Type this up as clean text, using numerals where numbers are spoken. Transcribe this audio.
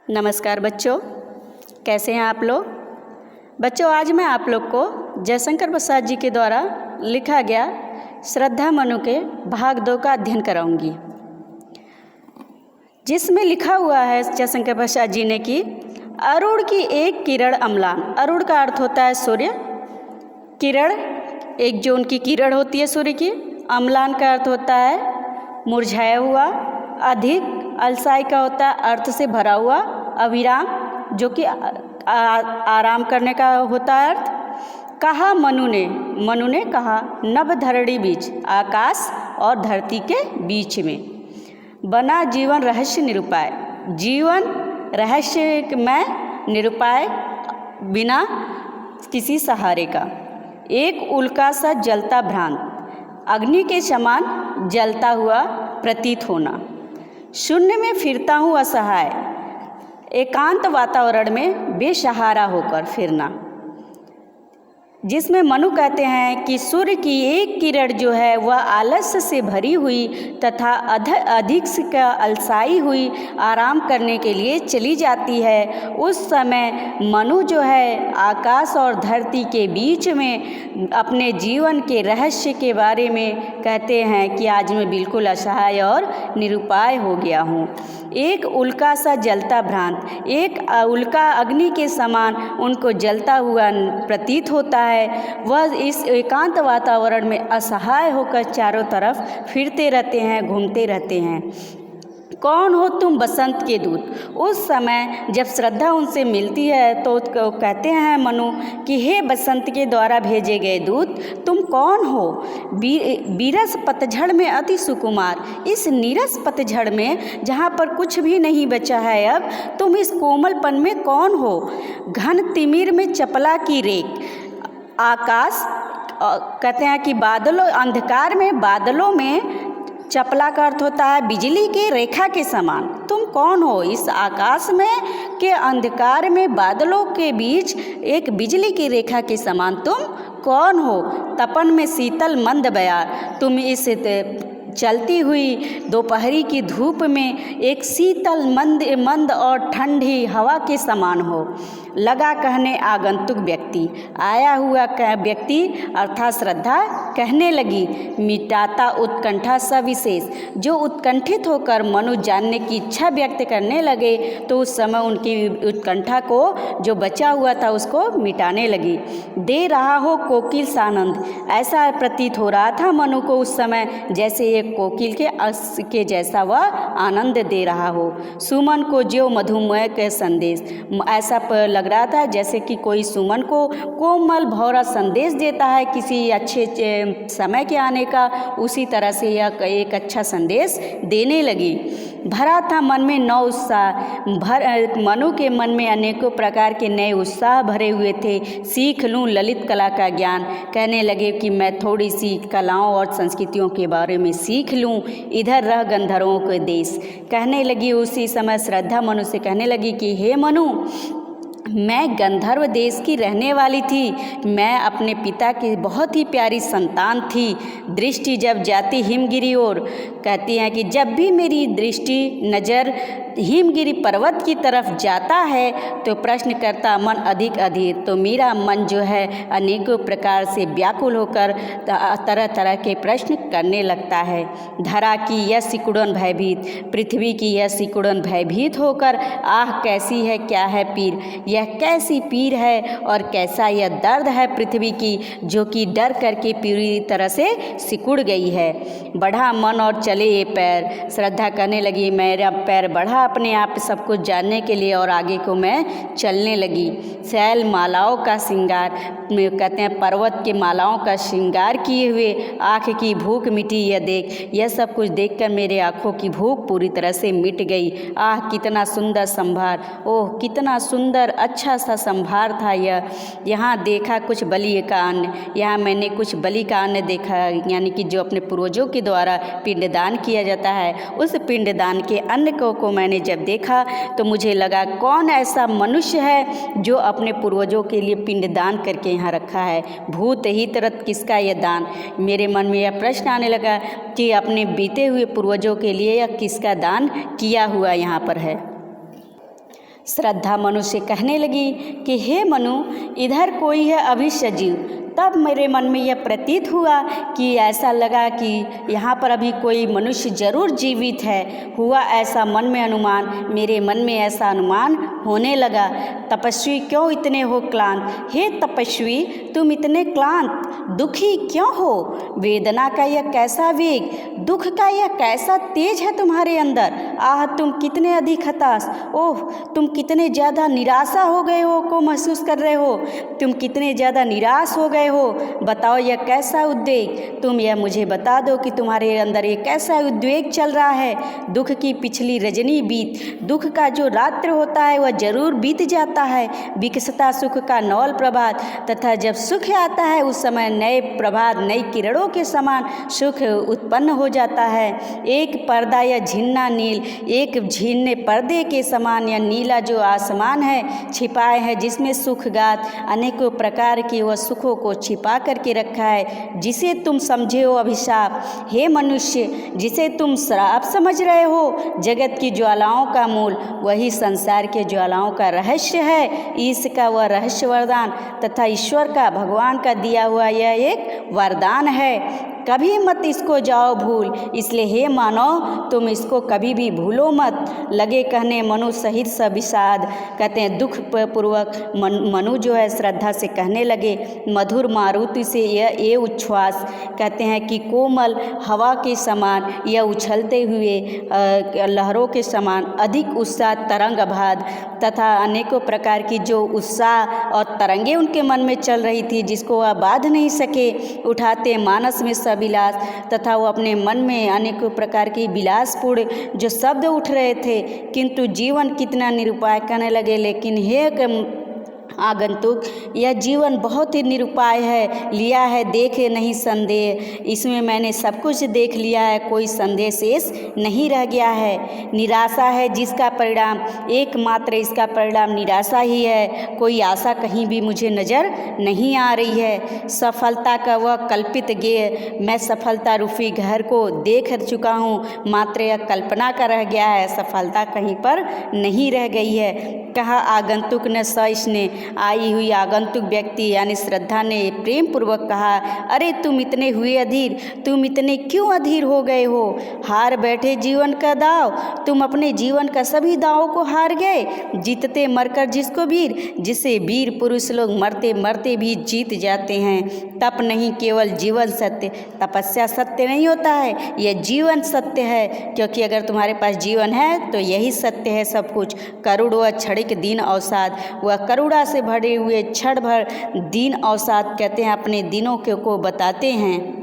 नमस्कार बच्चों, कैसे हैं आप लोग। बच्चों, आज मैं आप लोग को जयशंकर प्रसाद जी के द्वारा लिखा गया श्रद्धा मनु के भाग 2 का अध्ययन कराऊंगी, जिसमें लिखा हुआ है जयशंकर प्रसाद जी ने कि अरुण की एक किरण अम्लान। अरुण का अर्थ होता है सूर्य, किरण एक जो उनकी किरण होती है सूर्य की। अम्लान का अर्थ होता है मुरझाया हुआ। अधिक अलसाई का होता है अर्थ से भरा हुआ। अविराम जो कि आराम करने का होता है अर्थ। कहा मनु ने कहा नभ धरणी बीच, आकाश और धरती के बीच में। बना जीवन रहस्य निरुपाय, जीवन रहस्य में निरुपाय बिना किसी सहारे का। एक उल्का सा जलता भ्रांत, अग्नि के समान जलता हुआ प्रतीत होना। शून्य में फिरता हूँ असहाय, एकांत वातावरण में बेसहारा होकर फिरना। जिसमें मनु कहते हैं कि सूर्य की एक किरण जो है वह आलस्य से भरी हुई तथा अधिक से अलसाई हुई आराम करने के लिए चली जाती है। उस समय मनु जो है आकाश और धरती के बीच में अपने जीवन के रहस्य के बारे में कहते हैं कि आज मैं बिल्कुल असहाय और निरुपाय हो गया हूँ। एक उल्का सा जलता भ्रांत, एक उल्का अग्नि के समान उनको जलता हुआ प्रतीत होता है। वह इस एकांत वातावरण में असहाय होकर चारों तरफ फिरते रहते हैं, घूमते रहते हैं। कौन हो तुम बसंत के दूत। उस समय जब श्रद्धा उनसे मिलती है तो कहते हैं मनु कि हे बसंत के द्वारा भेजे गए दूत, तुम कौन हो। बीरस पतझड़ में अति सुकुमार, इस नीरस पतझड़ में जहाँ पर कुछ भी नहीं बचा है अब, तुम इस कोमलपन में कौन हो। घन तिमिर में चपला की रेख, आकाश कहते हैं कि बादलों, अंधकार में बादलों में चपला का अर्थ होता है बिजली की रेखा के समान। तुम कौन हो इस आकाश में के अंधकार में बादलों के बीच एक बिजली की रेखा के समान तुम कौन हो। तपन में शीतल मंद बयार, तुम इस चलती हुई दोपहरी की धूप में एक शीतल मंद और ठंडी हवा के समान हो। लगा कहने आगंतुक व्यक्ति, आया हुआ व्यक्ति अर्थात श्रद्धा कहने लगी, मिटाता उत्कंठा सविशेष। जो उत्कंठित होकर मनु जानने की इच्छा व्यक्त करने लगे तो उस समय उनकी उत्कंठा को जो बचा हुआ था उसको मिटाने लगी। दे रहा हो कोकिल सानंद, ऐसा प्रतीत हो रहा था मनु को उस समय जैसे एक कोकिल के जैसा वह आनंद दे रहा हो। सुमन को जो मधुमेह के संदेश, ऐसा लग रहा था जैसे कि कोई सुमन को कोमल भौरा संदेश देता है किसी अच्छे समय के आने का, उसी तरह से यह एक अच्छा संदेश देने लगी। भरा था मन में नौ उत्साह, मनु के मन में अनेकों प्रकार के नए उत्साह भरे हुए थे। सीख लूँ ललित कला का ज्ञान, कहने लगे कि मैं थोड़ी सी कलाओं और संस्कृतियों के बारे में सीख लूँ, इधर रह गंधर्वों के देश। कहने लगी उसी समय श्रद्धा मनु से कहने लगी कि हे मनु, मैं गंधर्व देश की रहने वाली थी। मैं अपने पिता की बहुत ही प्यारी संतान थी। दृष्टि जब जाती हिमगिरी ओर, कहती हैं कि जब भी मेरी दृष्टि नज़र हिमगिरी पर्वत की तरफ जाता है तो प्रश्न करता मन अधिक अधीर, तो मेरा मन जो है अनेकों प्रकार से व्याकुल होकर तरह तरह के प्रश्न करने लगता है। धरा की यह सिकुड़न भयभीत, पृथ्वी की यह सिकुड़न भयभीत होकर आह कैसी है क्या है पीर, यह कैसी पीर है और कैसा यह दर्द है पृथ्वी की, जो कि डर करके पूरी तरह से सिकुड़ गई है। बढ़ा मन और चले ये पैर, श्रद्धा कहने लगी मेरा पैर बढ़ा अपने आप सब कुछ जानने के लिए और आगे को मैं चलने लगी। शैल मालाओं का श्रृंगार, कहते हैं पर्वत के मालाओं का श्रृंगार किए हुए, आँख की भूख मिटी यह देख, यह सब कुछ देखकर मेरे आँखों की भूख पूरी तरह से मिट गई। आह कितना सुंदर संभार, ओह कितना सुंदर अच्छा सा संभार था यह। यहाँ देखा कुछ बलि का अन्न, यहाँ मैंने कुछ बलि का अन्न देखा, यानी कि जो अपने पूर्वजों के द्वारा पिंडदान किया जाता है, उस पिंडदान के अन्न को मैंने जब देखा तो मुझे लगा कौन ऐसा मनुष्य है जो अपने पूर्वजों के लिए पिंडदान करके यहाँ रखा है। भूत ही तरत किसका यह दान, मेरे मन में यह प्रश्न आने लगा कि अपने बीते हुए पूर्वजों के लिए यह किसका दान किया हुआ यहाँ पर है। श्रद्धा मनु से कहने लगी कि हे मनु, इधर कोई है अभी सजीव। तब मेरे मन में यह प्रतीत हुआ कि ऐसा लगा कि यहाँ पर अभी कोई मनुष्य जरूर जीवित है। हुआ ऐसा मन में अनुमान, मेरे मन में ऐसा अनुमान होने लगा। तपस्वी क्यों इतने हो क्लांत? हे तपस्वी, तुम इतने क्लांत दुखी क्यों हो? वेदना का यह कैसा वेग, दुख का यह कैसा तेज है तुम्हारे अंदर? आह, तुम कितने अधिक हताश, ओह तुम कितने ज़्यादा निराशा हो गए हो को महसूस कर रहे हो। तुम कितने ज़्यादा निराश हो गए हो। बताओ यह कैसा उद्वेग, तुम यह मुझे बता दो कि तुम्हारे अंदर ये कैसा उद्वेग चल रहा है। दुख की पिछली रजनी बीत, दुख का जो रात्र होता है वह जरूर बीत जाता है। विकसता सुख का नवल प्रभात, तथा जब सुख आता है उस समय नए प्रभात नई किरणों के समान सुख उत्पन्न हो जाता है। एक पर्दा या झिन्ना नील, एक झिन्ने पर्दे के समान यह नीला जो आसमान है छिपाए है, जिसमें सुखगात अनेकों प्रकार की वह सुखों को छिपा करके रखा है, जिसे तुम समझे हो अभिशाप। हे मनुष्य, जिसे तुम श्राप समझ रहे हो, जगत की ज्वालाओं का मूल वही संसार के ज्वालाओं का रहस्य है। इसका वह रहस्य वरदान तथा ईश्वर का भगवान का दिया हुआ यह एक वरदान है। कभी मत इसको जाओ भूल, इसलिए हे मानव तुम इसको कभी भी भूलो मत। लगे कहने मनु सहित सविषाद, कहते हैं दुख पूर्वक मनु जो है श्रद्धा से कहने लगे। मधुर मारुति से ये उच्छ्वास, कहते हैं कि कोमल हवा के समान यह उछलते हुए लहरों के समान अधिक उत्साह तरंग भाद, तथा अनेकों प्रकार की जो उत्साह और तरंगे उनके मन में चल रही थी, जिसको वह बांध नहीं सके। उठाते मानस में विलास, तथा वो अपने मन में अनेकों प्रकार की विलासपूर्ण जो शब्द उठ रहे थे, किंतु जीवन कितना निरुपाय कहने लगे। लेकिन हे आगंतुक, यह जीवन बहुत ही निरुपाय है, लिया है देखे नहीं संदेह। इसमें मैंने सब कुछ देख लिया है, कोई संदेह शेष नहीं रह गया है। निराशा है जिसका परिणाम, एकमात्र इसका परिणाम निराशा ही है। कोई आशा कहीं भी मुझे नज़र नहीं आ रही है। सफलता का वह कल्पित गेय, मैं सफलता रूपी घर को देख चुका हूँ, मात्र यह कल्पना का रह गया है, सफलता कहीं पर नहीं रह गई है। कहा आगंतुक ने सहिष्णु, आई हुई आगंतुक व्यक्ति यानी श्रद्धा ने प्रेम पूर्वक कहा, अरे तुम इतने हुए अधीर, तुम इतने क्यों अधीर हो गए हो? हार बैठे जीवन का दाव, तुम अपने जीवन का सभी दावों को हार गए। जीतते मरकर जिसको वीर, जिसे वीर पुरुष लोग मरते मरते भी जीत जाते हैं। तप नहीं केवल जीवन सत्य, तपस्या सत्य नहीं होता है, यह जीवन सत्य है। क्योंकि अगर तुम्हारे पास जीवन है तो यही सत्य है सब कुछ। करुण व क्षणिक दिन अवसाद, वह करुणा से भरे हुए क्षण भर दिन अवसाद कहते हैं, अपने दिनों को बताते हैं।